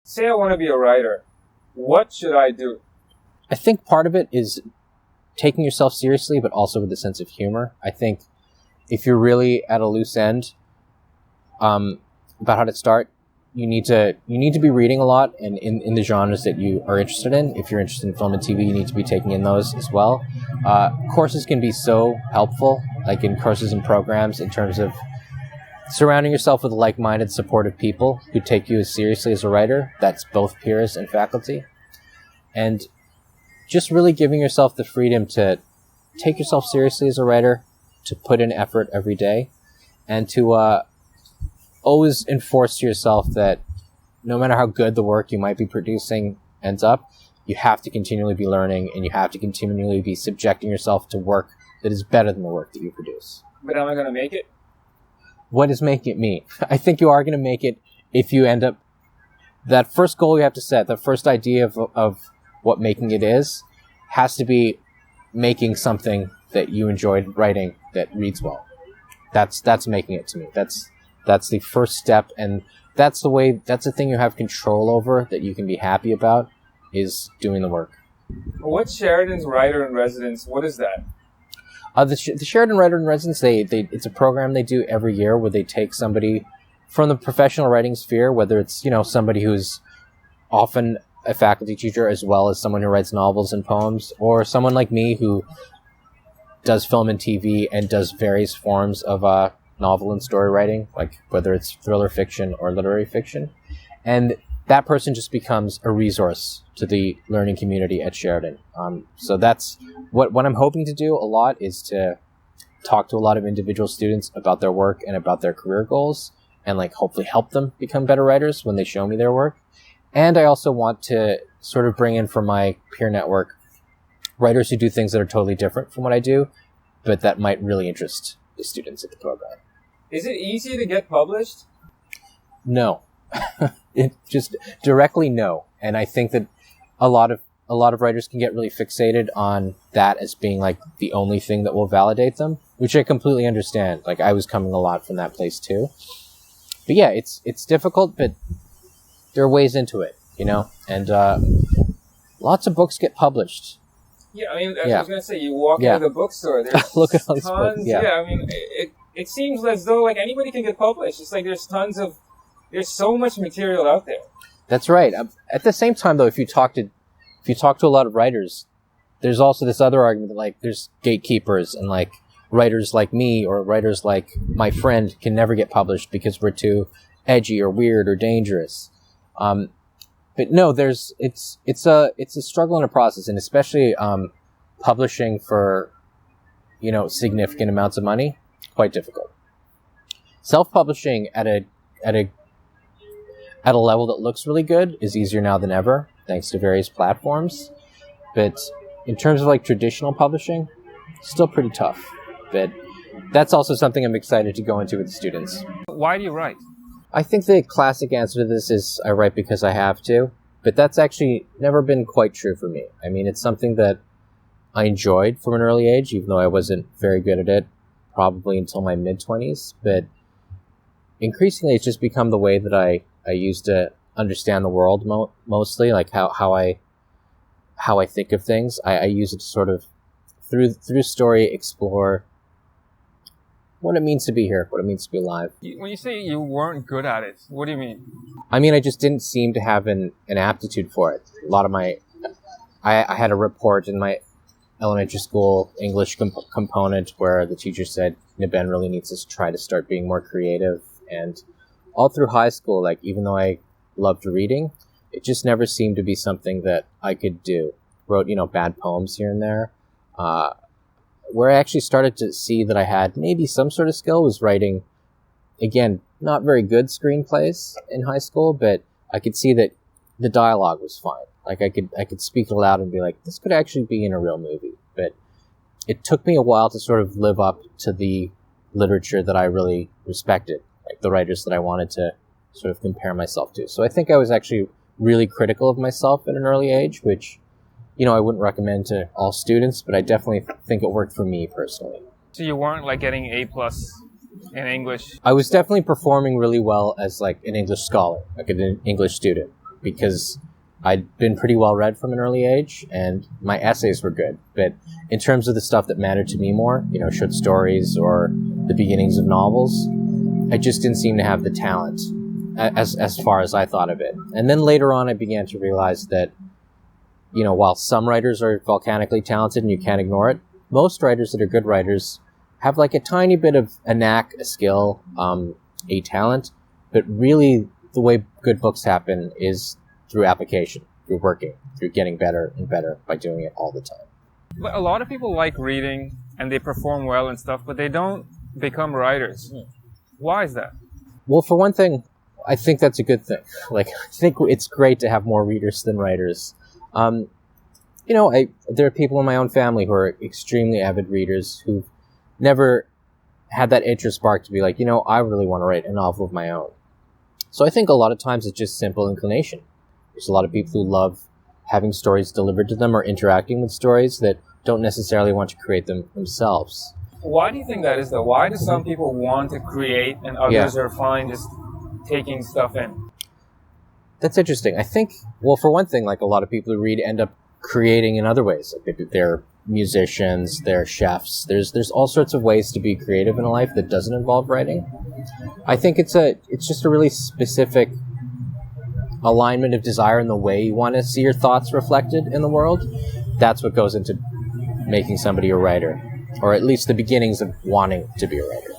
Say I want to be a writer. What should I do? I think part of it is taking yourself seriously, but also with a sense of humor. I think if you're really at a loose end about how to start, you need to be reading a lot and in the genres that you are interested in. If you're interested in film and TV, you need to be taking in those as well. Courses can be so helpful, like in courses and programs, in terms of surrounding yourself with like-minded, supportive people who take you as seriously as a writer. That's both peers and faculty. And just really giving yourself the freedom to take yourself seriously as a writer, to put in effort every day, and to always enforce to yourself that no matter how good the work you might be producing ends up, you have to continually be learning and you have to continually be subjecting yourself to work that is better than the work that you produce. But am I going to make it? What does making it mean? I think you are going to make it if you end up... That first goal you have to set, the first idea of what making it is, has to be making something that you enjoyed writing that reads well. That's making it to me. That's the first step, and that's the thing you have control over, that you can be happy about, is doing the work. What's Sheridan's Writer in Residence? What is that? The Sheridan Writer in Residence, it's a program they do every year where they take somebody from the professional writing sphere, whether it's, somebody who's often a faculty teacher as well as someone who writes novels and poems, or someone like me who does film and TV and does various forms of novel and story writing, like whether it's thriller fiction or literary fiction. And that person just becomes a resource to the learning community at Sheridan. So that's what I'm hoping to do a lot, is to talk to a lot of individual students about their work and about their career goals, and hopefully help them become better writers when they show me their work. And I also want to sort of bring in from my peer network writers who do things that are totally different from what I do, but that might really interest the students at the program. Is it easy to get published? No. It just directly no. And I think that a lot of writers can get really fixated on that as being the only thing that will validate them, which I completely understand. I was coming a lot from that place too. But yeah, it's difficult, but there are ways into it, and lots of books get published. Yeah, I mean, I was going to say, you walk into the bookstore, there's look at all these tons. books. Yeah, I mean, it seems as though anybody can get published. It's there's so much material out there. That's right. At the same time, though, if you talk to a lot of writers, there's also this other argument that there's gatekeepers, and writers like me or writers like my friend can never get published because we're too edgy or weird or dangerous. But no, it's a struggle and a process, and especially publishing for significant amounts of money, quite difficult. Self-publishing at a level that looks really good is easier now than ever, thanks to various platforms. But in terms of traditional publishing, still pretty tough. But that's also something I'm excited to go into with the students. Why do you write? I think the classic answer to this is I write because I have to, but that's actually never been quite true for me. I mean, it's something that I enjoyed from an early age, even though I wasn't very good at it, probably until my mid-20s. But increasingly, it's just become the way that I use to understand the world mostly, how I think of things. I use it to sort of, through story, explore what it means to be here, what it means to be alive. When you say you weren't good at it, what do you mean? I mean, I just didn't seem to have an aptitude for it. A lot of I had a report in my elementary school English component where the teacher said, Naben really needs to try to start being more creative. And all through high school, even though I loved reading, it just never seemed to be something that I could do. Wrote, bad poems here and there. Where I actually started to see that I had maybe some sort of skill was writing, again, not very good screenplays in high school, but I could see that the dialogue was fine. I could speak aloud and be like, this could actually be in a real movie. But it took me a while to sort of live up to the literature that I really respected, the writers that I wanted to sort of compare myself to. So I think I was actually really critical of myself at an early age, which I wouldn't recommend to all students, but I definitely think it worked for me personally. So you weren't getting A+ in English? I was definitely performing really well as an English scholar, an English student. because I'd been pretty well read from an early age, and my essays were good. But in terms of the stuff that mattered to me more, short stories or the beginnings of novels, I just didn't seem to have the talent as far as I thought of it. And then later on, I began to realize that, while some writers are volcanically talented and you can't ignore it, most writers that are good writers have like a tiny bit of a knack, a skill, a talent, but really the way good books happen is through application, through working, through getting better and better by doing it all the time. But a lot of people like reading and they perform well and stuff, but they don't become writers. Why is that? Well, for one thing, I think that's a good thing. Like, I think it's great to have more readers than writers. There are people in my own family who are extremely avid readers who've never had that interest sparked to be like, I really want to write a novel of my own. So I think a lot of times it's just simple inclination. There's a lot of people who love having stories delivered to them or interacting with stories that don't necessarily want to create them themselves. Why do you think that is, though? Why do some people want to create and others are fine just taking stuff in? That's interesting. I think, well, for one thing, like a lot of people who read end up creating in other ways. Like they're musicians, they're chefs. There's all sorts of ways to be creative in a life that doesn't involve writing. I think it's just a really specific alignment of desire in the way you want to see your thoughts reflected in the world. That's what goes into making somebody a writer, or at least the beginnings of wanting to be a writer.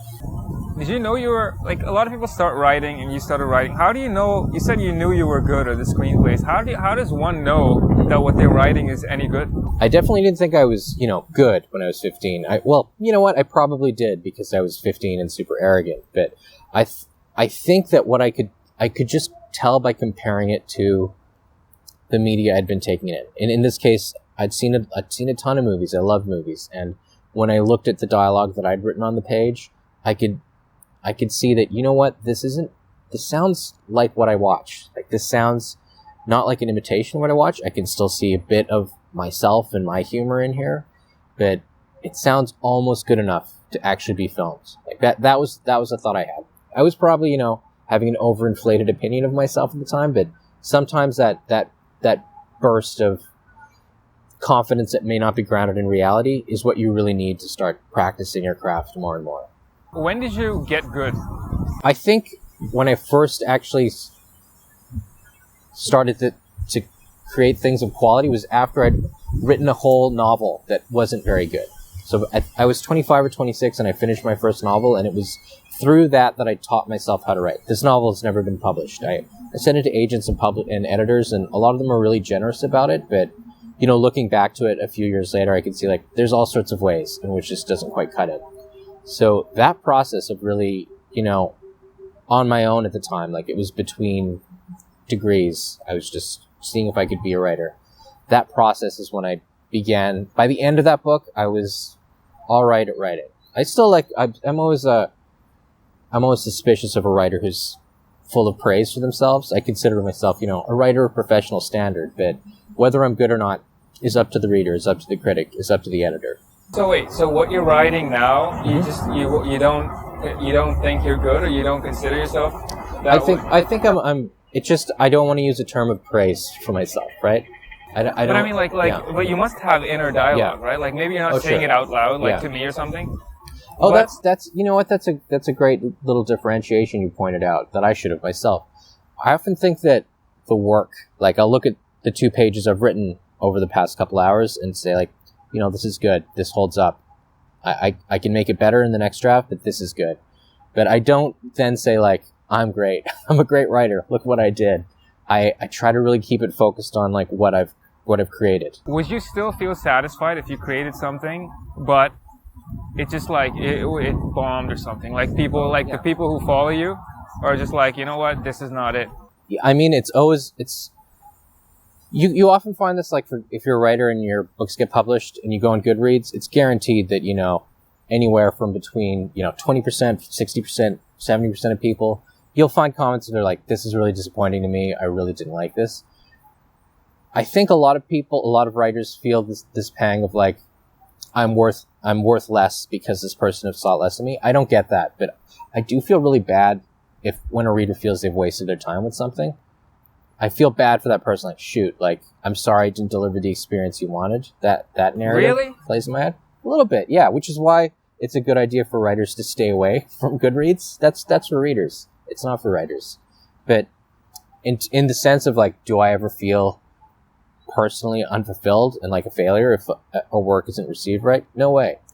Did you know you were, like, a lot of people start writing and you started writing. How do you know, you said you knew you were good at the screenplays. How does one know that what they're writing is any good? I definitely didn't think I was, good when I was 15. You know what? I probably did because I was 15 and super arrogant. But I think that what I could just tell by comparing it to the media I'd been taking in. And in this case, I'd seen a ton of movies. I love movies. And when I looked at the dialogue that I'd written on the page, I could see that, this sounds like what I watch. Like, this sounds not like an imitation of what I watch. I can still see a bit of myself and my humor in here, but it sounds almost good enough to actually be filmed. Like that was a thought I had. I was probably, having an overinflated opinion of myself at the time, but sometimes that burst of confidence that may not be grounded in reality is what you really need to start practicing your craft more and more. When did you get good? I think when I first actually started to create things of quality was after I'd written a whole novel that wasn't very good. So I was 25 or 26 and I finished my first novel, and it was through that I taught myself how to write. This novel has never been published. I sent it to agents and editors, and a lot of them are really generous about it, but looking back to it a few years later, I could see like there's all sorts of ways in which this doesn't quite cut it. So that process of really, on my own at the time, like it was between degrees, I was just seeing if I could be a writer. That process is when I began. By the end of that book, I was all right at writing. I still I'm always suspicious of a writer who's full of praise for themselves. I consider myself, a writer of professional standard, but whether I'm good or not is up to the reader, is up to the critic, is up to the editor. So wait, so what you're writing now, you don't think you're good, or you don't consider yourself that I think I'm it's just I don't want to use a term of praise for myself, right? But you must have inner dialogue, right? Like maybe you're not saying it out loud, to me or something. Oh, but that's you know what? That's a great little differentiation you pointed out that I should have myself. I often think that the work, like I'll look at the 2 pages I've written over the past couple hours and say like, this is good. This holds up. I can make it better in the next draft, but this is good. But I don't then say like, I'm great. I'm a great writer. Look what I did. I try to really keep it focused on like what I've created. Would you still feel satisfied if you created something, but it just like it bombed or something? Like the people who follow you are just like, this is not it. I mean, you often find this, like, if you're a writer and your books get published and you go on Goodreads, it's guaranteed that, anywhere from between, 20%, 60%, 70% of people, you'll find comments that are like, this is really disappointing to me. I really didn't like this. I think a lot of writers feel this pang of like, I'm worth less because this person has thought less of me. I don't get that, but I do feel really bad when a reader feels they've wasted their time with something. I feel bad for that person. Like, shoot, like, I'm sorry I didn't deliver the experience you wanted. That narrative Really? plays in my head. A little bit, yeah, which is why it's a good idea for writers to stay away from Goodreads. That's for readers. It's not for writers. But in the sense of, like, do I ever feel personally unfulfilled and like a failure if a work isn't received right? No way.